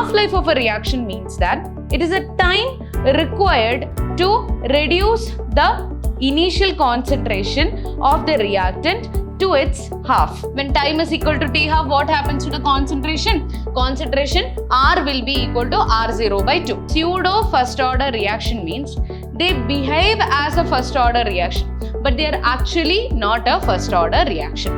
half-life of a reaction means that it is a time required to reduce the initial concentration of the reactant to its half. When time is equal to T half, what happens to the concentration? Concentration R will be equal to R0 by 2. Pseudo first order reaction means they behave as a first order reaction, but they are actually not a first order reaction.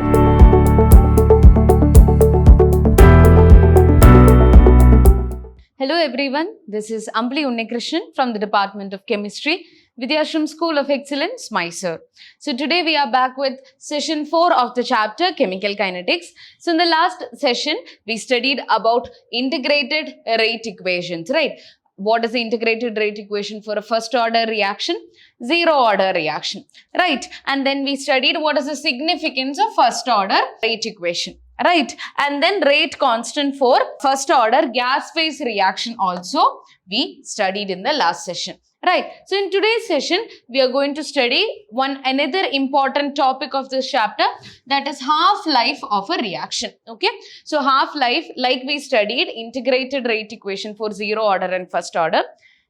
Hello everyone, this is Ambli Unnikrishnan from the Department of Chemistry, Vidhyaashram School of Excellence, Mysore. So today we are back with session 4 of the chapter Chemical Kinetics. So in the last session, we studied about integrated rate equations, right? What is the integrated rate equation for a first order reaction? Zero order reaction, right? And then we studied what is the significance of first order rate equation. Right, and then rate constant for first order gas phase reaction also we studied in the last session. Right, so in today's session we are going to study another important topic of this chapter, that is half-life of a reaction. Okay, so half-life, like we studied integrated rate equation for zero order and first order,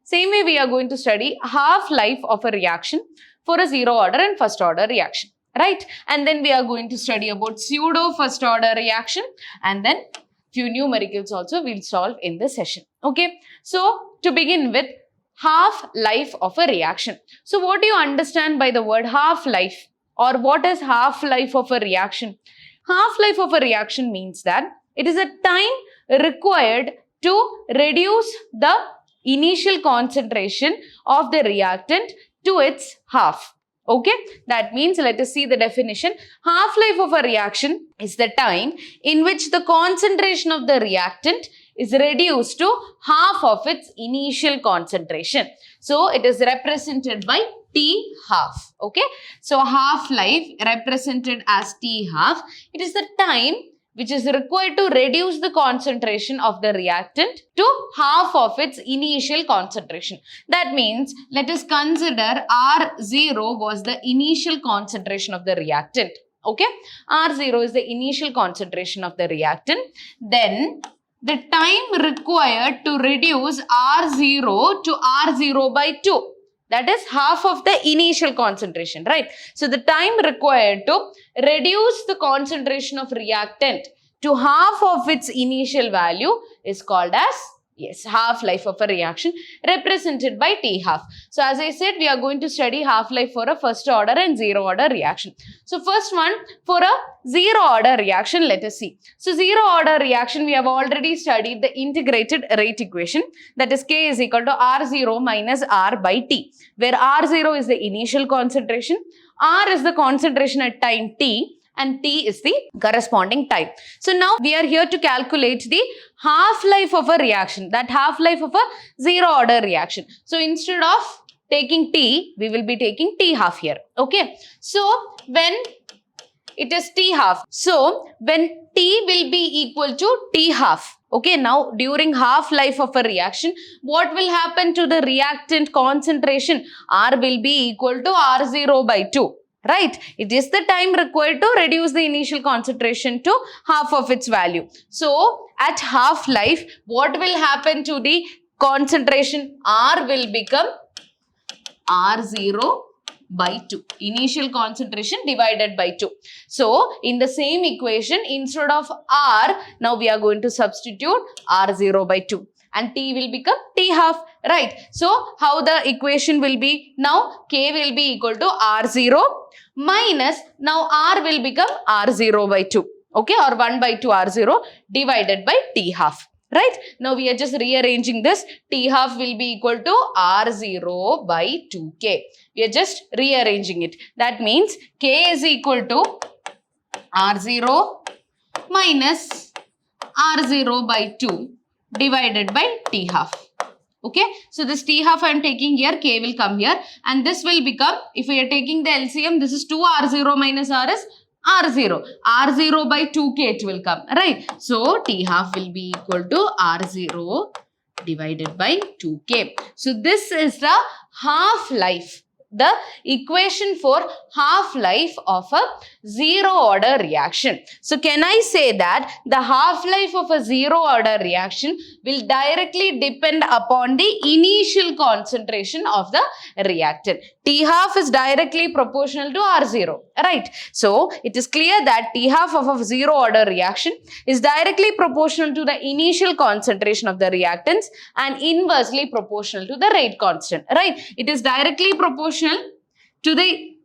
same way we are going to study half-life of a reaction for a zero order and first order reaction. Right, and then we are going to study about pseudo first order reaction, and then few numericals also we'll solve in this session. Okay, so to begin with, half-life of a reaction. So what do you understand by the word half-life, or what is half-life of a reaction? Half-life of a reaction means that it is a time required to reduce the initial concentration of the reactant to its half. Okay, that means let us see the definition. Half-life of a reaction is the time in which the concentration of the reactant is reduced to half of its initial concentration. So it is represented by T half. Okay, so half-life represented as T half. It is the time which is required to reduce the concentration of the reactant to half of its initial concentration. That means, let us consider R0 was the initial concentration of the reactant. Okay, R0 is the initial concentration of the reactant. Then, the time required to reduce R0 to R0 by 2. That is half of the initial concentration, right? So, the time required to reduce the concentration of reactant to half of its initial value is called as, yes, half-life of a reaction, represented by T half. So, as I said, we are going to study half-life for a first order and zero order reaction. So, first one, for a zero order reaction, let us see. So, zero order reaction, we have already studied the integrated rate equation, that is K is equal to R0 minus R by T, where R0 is the initial concentration, R is the concentration at time T, and T is the corresponding time. So now we are here to calculate the half-life of a reaction, that half-life of a zero order reaction. So instead of taking T, we will be taking T half here. Okay. So when it is T half, so when T will be equal to T half. Okay, now during half-life of a reaction, what will happen to the reactant concentration? R will be equal to R0 by 2. Right, it is the time required to reduce the initial concentration to half of its value. So, at half-life, what will happen to the concentration? R will become R0 by 2. Initial concentration divided by 2. So, in the same equation, instead of R, now we are going to substitute R0 by 2. And T will become T half, right? So, how the equation will be? Now, K will be equal to R0 minus, now R will become R0 by 2, okay, or 1 by 2 R0 divided by T half, right? Now, we are just rearranging this. T half will be equal to R0 by 2K. We are just rearranging it. That means, K is equal to R0 minus R0 by 2 divided by T half. Okay, so this T half I am taking here, K will come here, and this will become, if we are taking the LCM, this is 2R0 minus R is R0. R0 by 2K it will come, right? So, T half will be equal to R0 divided by 2K. So, this is the half-life the equation for half-life of a zero-order reaction. So can I say that the half-life of a zero-order reaction will directly depend upon the initial concentration of the reactant? T half is directly proportional to R0, right? So it is clear that T half of a zero-order reaction is directly proportional to the initial concentration of the reactants and inversely proportional to the rate constant, right? It is directly proportional to the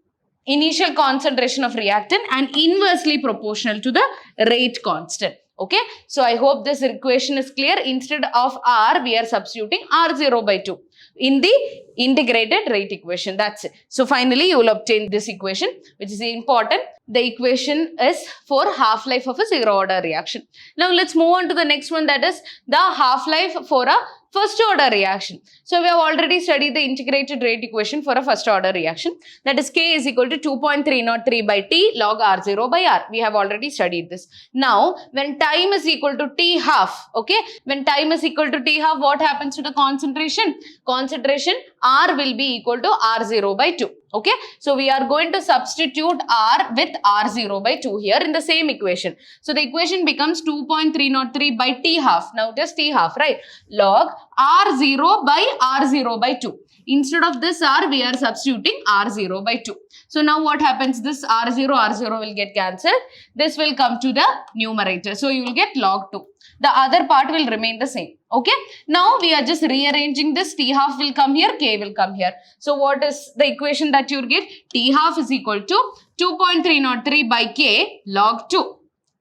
initial concentration of reactant and inversely proportional to the rate constant. Okay, so I hope this equation is clear. Instead of R, we are substituting R0 by 2 in the integrated rate equation. That's it. So finally, you will obtain this equation, which is important. The equation is for half-life of a zero-order reaction. Now, let's move on to the next one, that is the half-life for a first-order reaction. So, we have already studied the integrated rate equation for a first-order reaction. That is K is equal to 2.303 by T log R0 by R. We have already studied this. Now, when time is equal to T half, okay, when time is equal to T half, what happens to the concentration? Concentration R will be equal to R0 by 2. Okay, so we are going to substitute R with R0 by 2 here in the same equation. So the equation becomes 2.303 by T half. Now it is T half, right? Log R0 by R0 by 2. Instead of this R, we are substituting R0 by 2. So now what happens? This R0 will get cancelled. This will come to the numerator. So you will get log 2. The other part will remain the same. Okay. Now we are just rearranging this. T half will come here. K will come here. So what is the equation that you will get? T half is equal to 2.303 by K log 2.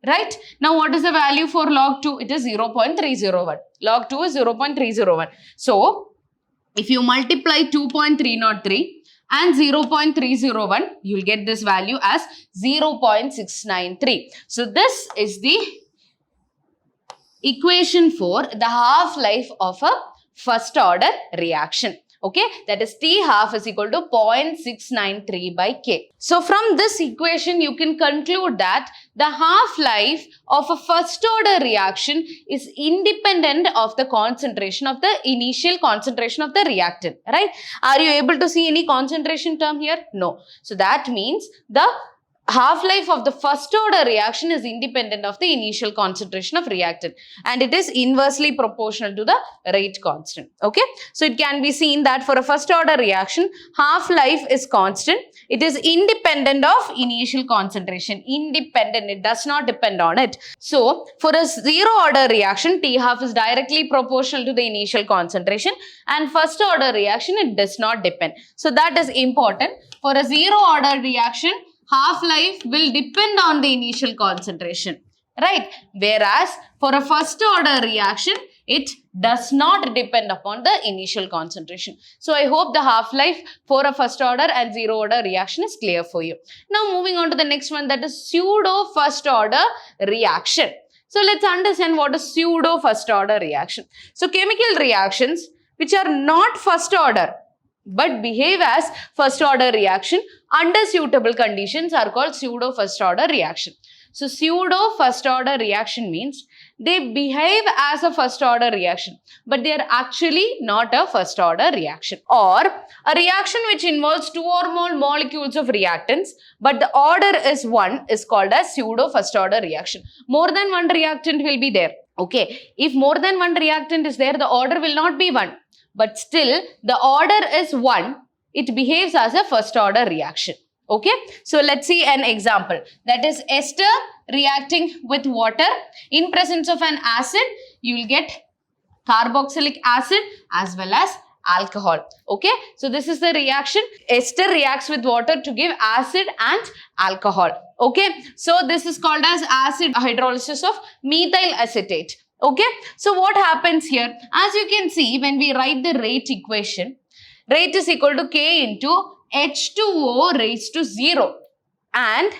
Right? Now what is the value for log 2? It is 0.301. Log 2 is 0.301. So if you multiply 2.303 and 0.301, you will get this value as 0.693. So this is the equation for the half-life of a first order reaction. Okay, that is T half is equal to 0.693 by K. So from this equation, you can conclude that the half-life of a first order reaction is independent of the concentration of the initial concentration of the reactant, right? Are you able to see any concentration term here? No. So that means the half-life of the first order reaction is independent of the initial concentration of reactant and it is inversely proportional to the rate constant. Okay, so it can be seen that for a first order reaction, half-life is constant. It is independent of initial concentration. Independent, it does not depend on it. So for a zero order reaction, T half is directly proportional to the initial concentration and first order reaction, it does not depend. So that is important. For a zero order reaction, half-life will depend on the initial concentration, right? Whereas for a first order reaction, it does not depend upon the initial concentration. So I hope the half-life for a first order and zero order reaction is clear for you. Now moving on to the next one, that is pseudo first order reaction. So let's understand what is pseudo first order reaction. So chemical reactions which are not first order but behave as first order reaction under suitable conditions are called pseudo first order reaction. So pseudo first order reaction means they behave as a first order reaction but they are actually not a first order reaction, or a reaction which involves two or more molecules of reactants but the order is one is called as pseudo first order reaction. More than one reactant will be there. Okay, if more than one reactant is there, the order will not be one. But still, the order is 1. It behaves as a first order reaction. Okay. So, let's see an example. That is ester reacting with water. In presence of an acid, you will get carboxylic acid as well as alcohol. Okay. So, this is the reaction. Ester reacts with water to give acid and alcohol. Okay. So, this is called as acid hydrolysis of methyl acetate. Okay, so what happens here? As you can see, when we write the rate equation, rate is equal to K into H2O raised to 0 and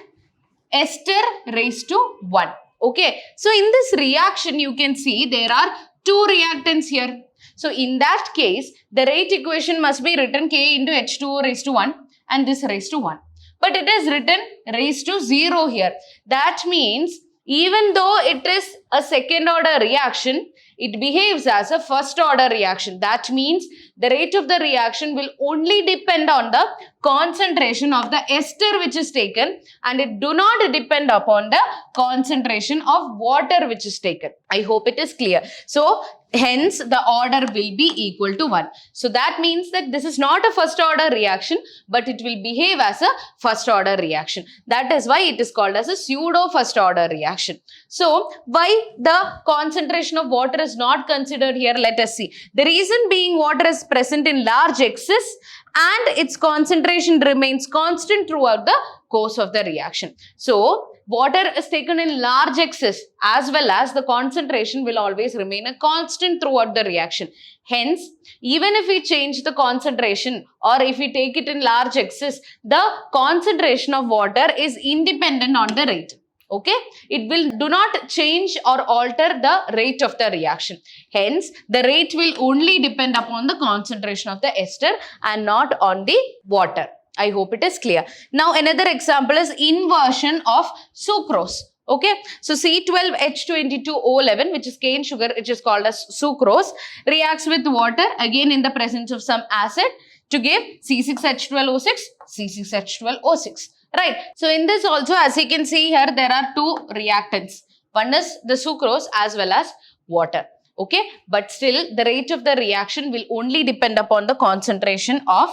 ester raised to 1. Okay, so in this reaction, you can see there are two reactants here. So in that case, the rate equation must be written K into H2O raised to 1 and this raised to 1. But it is written raised to 0 here. That means even though it is a second order reaction, it behaves as a first order reaction. That means the rate of the reaction will only depend on the concentration of the ester which is taken, and it do not depend upon the concentration of water which is taken. I hope it is clear. So hence the order will be equal to 1. So that means that this is not a first order reaction, but it will behave as a first order reaction. That is why it is called as a pseudo first order reaction. So why the concentration of water is not considered here? Let us see. The reason being, water is present in large excess and its concentration remains constant throughout the course of the reaction. So water is taken in large excess as well as the concentration will always remain a constant throughout the reaction. Hence, even if we change the concentration or if we take it in large excess, the concentration of water is independent on the rate. Okay, it will do not change or alter the rate of the reaction. Hence, the rate will only depend upon the concentration of the ester and not on the water. I hope it is clear. Now, another example is inversion of sucrose. Okay, so C12H22O11, which is cane sugar, which is called as sucrose, reacts with water again in the presence of some acid to give C6H12O6, C6H12O6. Right. So in this also, as you can see here, there are two reactants. One is the sucrose as well as water. Okay. But still, the rate of the reaction will only depend upon the concentration of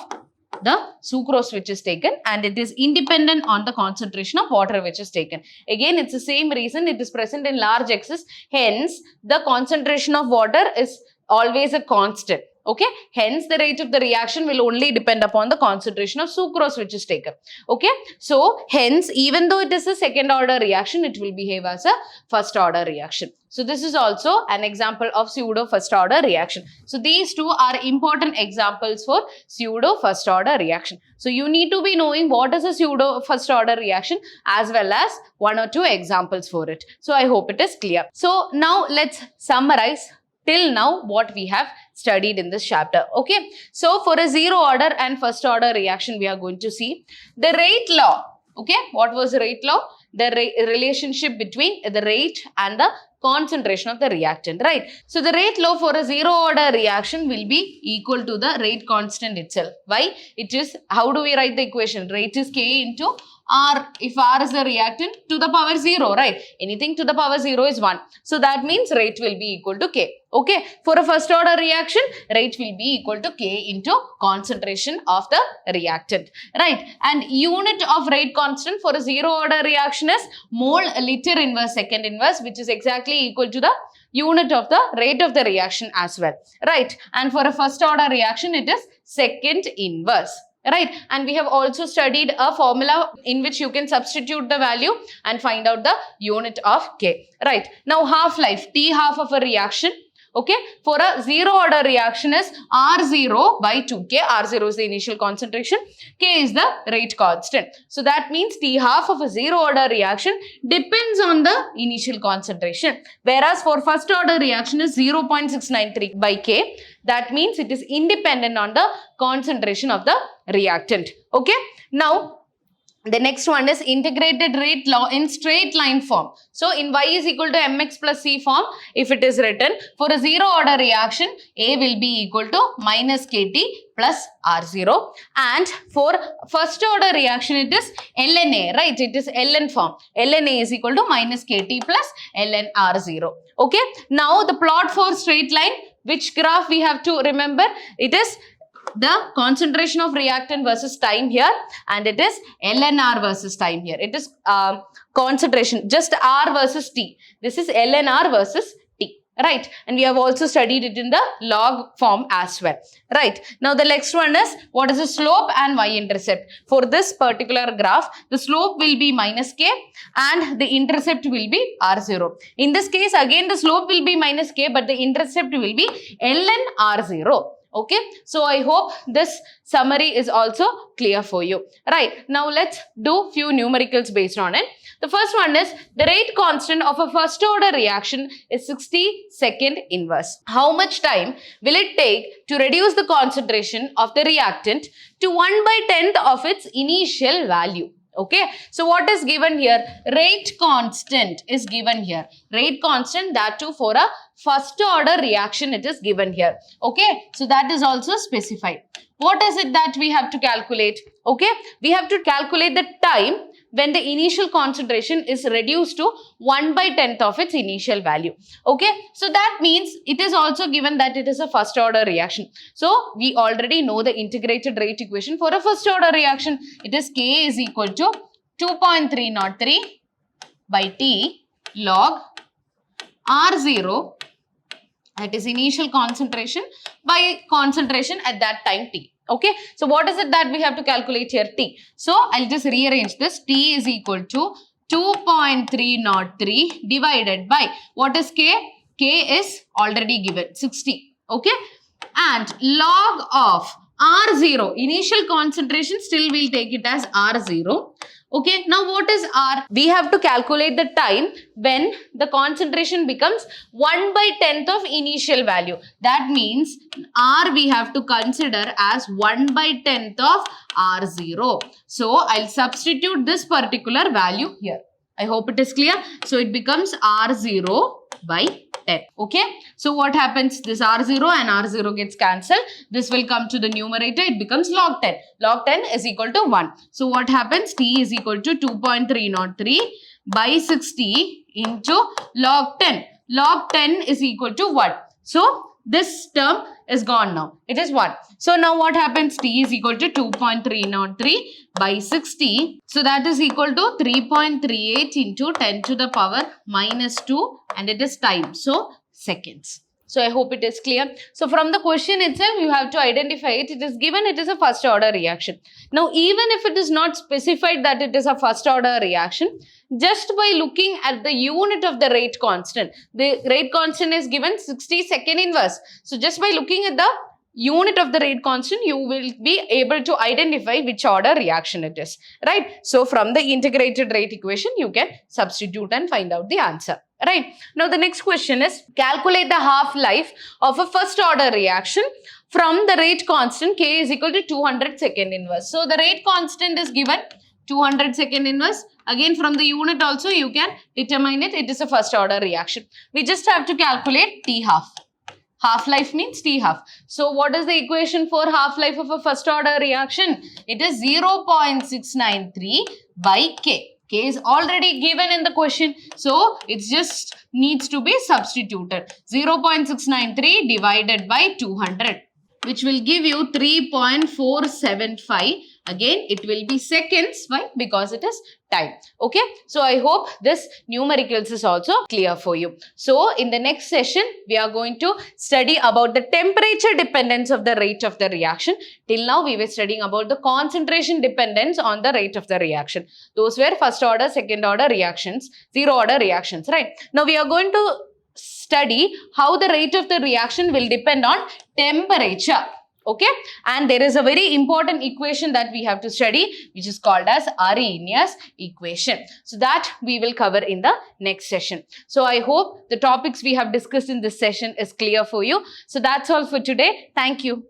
the sucrose which is taken, and it is independent on the concentration of water which is taken. Again, it's the same reason, it is present in large excess. Hence, the concentration of water is always a constant. Okay, hence the rate of the reaction will only depend upon the concentration of sucrose which is taken. Okay, so hence even though it is a second order reaction, it will behave as a first order reaction. So this is also an example of pseudo first order reaction. So these two are important examples for pseudo first order reaction. So you need to be knowing what is a pseudo first order reaction as well as one or two examples for it. So I hope it is clear. So now let's summarize till now what we have studied in this chapter. Okay, so for a zero order and first order reaction, we are going to see the rate law. Okay, what was the rate law? The relationship between the rate and the concentration of the reactant, right? So the rate law for a zero order reaction will be equal to the rate constant itself. Why? It is, how do we write the equation? Rate is K into R. If R is the reactant, to the power 0, right? Anything to the power 0 is 1. So that means rate will be equal to K. Okay, for a first order reaction, rate will be equal to K into concentration of the reactant, right? And unit of rate constant for a zero order reaction is mole liter inverse second inverse, which is exactly equal to the unit of the rate of the reaction as well, right? And for a first order reaction, it is second inverse. Right, and we have also studied a formula in which you can substitute the value and find out the unit of K. Right, now half-life, T half of a reaction. Okay, for a zero order reaction is R0 by 2K. R0 is the initial concentration, K is the rate constant. So that means T half of a zero order reaction depends on the initial concentration. Whereas for first order reaction is 0.693 by K. That means it is independent on the concentration of the reactant. Okay, now the next one is integrated rate law in straight line form. So in Y is equal to mx plus c form, if it is written for a zero order reaction, A will be equal to minus Kt plus R0, and for first order reaction it is ln, right? It is ln form. ln is equal to minus Kt plus ln R0. Okay, now the plot for straight line, which graph we have to remember? It is the concentration of reactant versus time here, and it is ln-R versus time here. It is concentration, just R versus T. This is ln-R versus T, right? And we have also studied it in the log form as well, right? Now the next one is what is the slope and y-intercept. For this particular graph, the slope will be minus K and the intercept will be R0. In this case, again the slope will be minus K, but the intercept will be ln R0. Okay, so I hope this summary is also clear for you. Right, now let's do few numericals based on it. The first one is the rate constant of a first order reaction is 60 second inverse. How much time will it take to reduce the concentration of the reactant to 1/10th of its initial value? Okay, so what is given here? Rate constant is given here. Rate constant, that too for a first order reaction it is given here. Okay, so that is also specified. What is it that we have to calculate? Okay, we have to calculate the time when the initial concentration is reduced to 1/10th of its initial value. Okay, so that means it is also given that it is a first order reaction. So we already know the integrated rate equation for a first order reaction. It is K is equal to 2.303 by T log R0, that is initial concentration, by concentration at that time T. Okay, so what is it that we have to calculate here? T. So I'll just rearrange this. T is equal to 2.303 divided by, what is K? K is already given, 60. Okay, and log of R0, initial concentration, still we'll take it as R0. Okay, now what is R? We have to calculate the time when the concentration becomes 1/10th of initial value. That means R we have to consider as 1/10th of R0. So I'll substitute this particular value here. I hope it is clear. So it becomes R0 by 10. Okay, so what happens? This R0 and R0 gets cancelled. This will come to the numerator. It becomes log 10. Log 10 is equal to 1. So what happens? T is equal to 2.303 by 60 into log 10. Log 10 is equal to 1. So this term is gone now. It is 1. So now what happens? T is equal to 2.303 by 60. So that is equal to 3.38 into 10 to the power minus 2, and it is time. So seconds. So I hope it is clear. So from the question itself, you have to identify it. It is given it is a first order reaction. Now even if it is not specified that it is a first order reaction, just by looking at the unit of the rate constant, the rate constant is given 60 second inverse. So just by looking at the unit of the rate constant, you will be able to identify which order reaction it is, right? So from the integrated rate equation, you can substitute and find out the answer, right? Now the next question is, calculate the half-life of a first order reaction from the rate constant K is equal to 200 second inverse. So the rate constant is given 200 second inverse. Again, from the unit also you can determine it. It is a first order reaction. We just have to calculate T half. Half-life means T half. So what is the equation for half-life of a first order reaction? It is 0.693 by K. K is already given in the question. So it just needs to be substituted. 0.693 divided by 200, which will give you 3.475. Again, it will be seconds. Why? Because it is time. Okay. So I hope this numericals is also clear for you. So in the next session, we are going to study about the temperature dependence of the rate of the reaction. Till now, we were studying about the concentration dependence on the rate of the reaction. Those were first order, second order reactions, zero order reactions, right? Now we are going to study how the rate of the reaction will depend on temperature. Okay, and there is a very important equation that we have to study, which is called as Arrhenius equation. So that we will cover in the next session. So I hope the topics we have discussed in this session is clear for you. So that's all for today. Thank you.